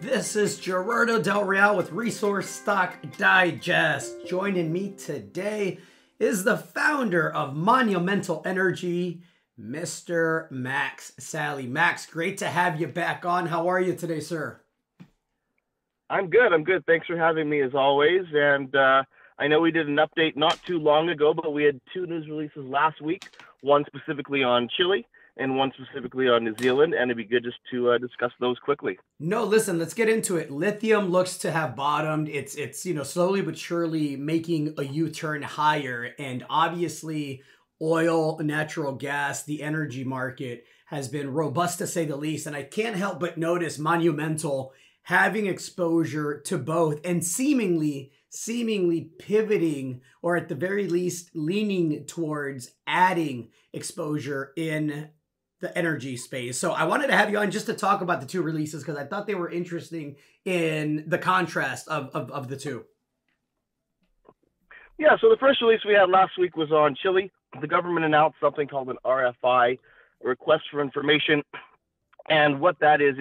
This is Gerardo Del Real with Resource Stock Digest. Joining me today is the founder of Monumental Energy, Mr. Max Sali. Max, great to have you back on. How are you today, sir? I'm good. Thanks for having me as always. And I know we did an update not too long ago, but we had two news releases last week, one specifically on Chile and one specifically on New Zealand. And it'd be good just to discuss those quickly. No, listen, let's get into it. Lithium looks to have bottomed. It's slowly but surely making a U-turn higher. And obviously, oil, natural gas, the energy market has been robust to say the least. And I can't help but notice Monumental having exposure to both and seemingly pivoting, or at the very least leaning towards adding exposure in the energy space. So I wanted to have you on just to talk about the two releases because I thought they were interesting in the contrast of the two. Yeah, so the first release we had last week was on Chile. The government announced something called an RFI, a request for information. And what that is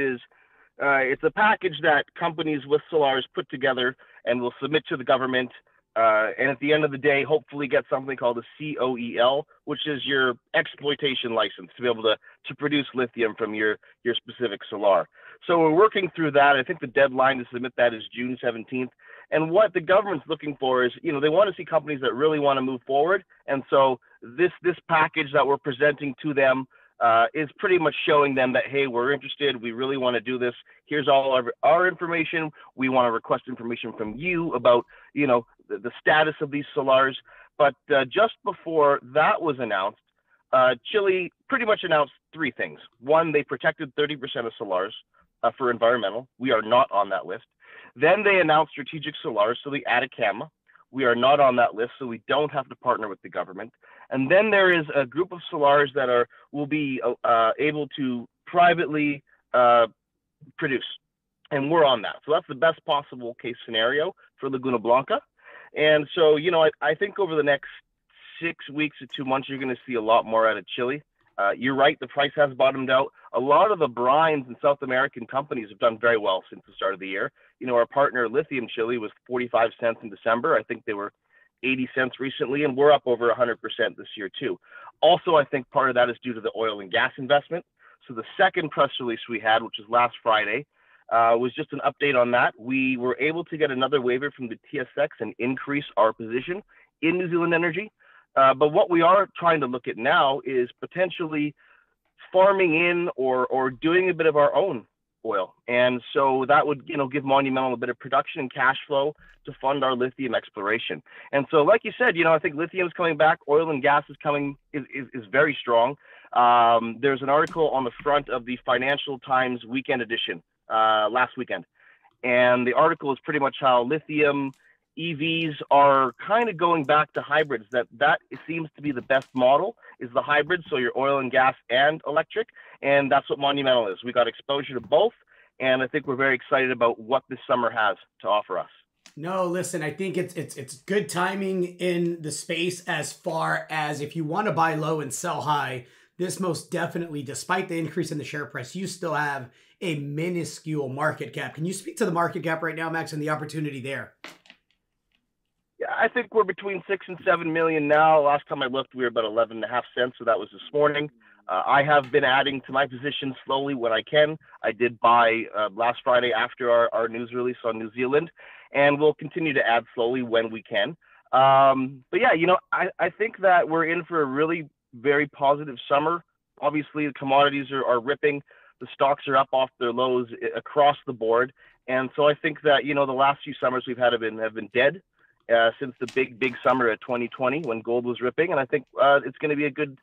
it's a package that companies with solars put together and will submit to the government. And at the end of the day, hopefully get something called a COEL, which is your exploitation license to be able to produce lithium from your specific solar. So we're working through that. I think the deadline to submit that is June 17th. And what the government's looking for is, they want to see companies that really want to move forward. And so this package that we're presenting to them is pretty much showing them that, hey, we're interested. We really want to do this. Here's all of our information. We want to request information from you about, the status of these solars. But just before that was announced, Chile pretty much announced three things. One, they protected 30% of solars for environmental. We are not on that list. Then they announced strategic solars, so the Atacama. We are not on that list, so we don't have to partner with the government. And then there is a group of solars that will be able to privately produce, and we're on that. So that's the best possible case scenario for Laguna Blanca. And so, I think over the next 6 weeks to 2 months, you're going to see a lot more out of Chile. You're right, the price has bottomed out. A lot of the brines and South American companies have done very well since the start of the year. Our partner Lithium Chile was 45 cents in December. I think they were 80 cents recently, and we're up over 100% this year too. Also, I think part of that is due to the oil and gas investment. So the second press release we had, which was last Friday, was just an update on that. We were able to get another waiver from the TSX and increase our position in New Zealand Energy. But what we are trying to look at now is potentially farming in or doing a bit of our own oil. And so that would, give Monumental a bit of production and cash flow to fund our lithium exploration. And so, like you said, I think lithium is coming back. Oil and gas is very strong. There's an article on the front of the Financial Times weekend edition last weekend. And the article is pretty much how lithium EVs are kind of going back to hybrids. That seems to be the best model, is the hybrid, so your oil and gas and electric, and that's what Monumental is. We got exposure to both, and I think we're very excited about what this summer has to offer us. No, listen, I think it's good timing in the space as far as if you want to buy low and sell high. This most definitely, despite the increase in the share price, you still have a minuscule market cap. Can you speak to the market cap right now, Max, and the opportunity there? Yeah, I think we're between 6 and 7 million now. Last time I looked, we were about 11.5 cents, so that was this morning. I have been adding to my position slowly when I can. I did buy last Friday after our news release on New Zealand, and we'll continue to add slowly when we can. But yeah, I think that we're in for a really very positive summer. Obviously, the commodities are ripping. The stocks are up off their lows across the board. And so I think that, the last few summers we've had have been dead. Since the big summer of 2020 when gold was ripping, and I think it's going to be a good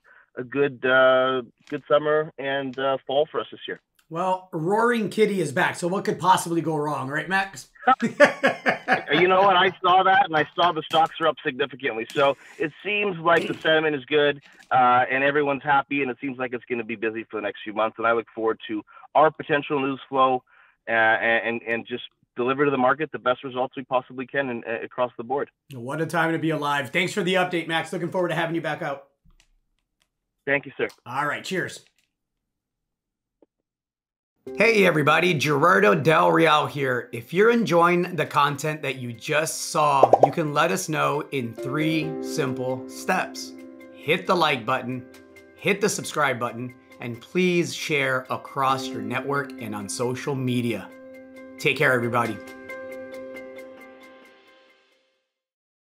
summer and fall for us this year. Well, Roaring Kitty is back, so what could possibly go wrong, right, Max? You know what? I saw that, and I saw the stocks are up significantly. So it seems like the sentiment is good, and everyone's happy, and it seems like it's going to be busy for the next few months. And I look forward to our potential news flow and just deliver to the market the best results we possibly can and across the board. What a time to be alive. Thanks for the update, Max. Looking forward to having you back out. Thank you, sir. All right. Cheers. Hey everybody, Gerardo Del Real here. If you're enjoying the content that you just saw, you can let us know in 3 simple steps. Hit the like button, hit the subscribe button, and please share across your network and on social media. Take care, everybody.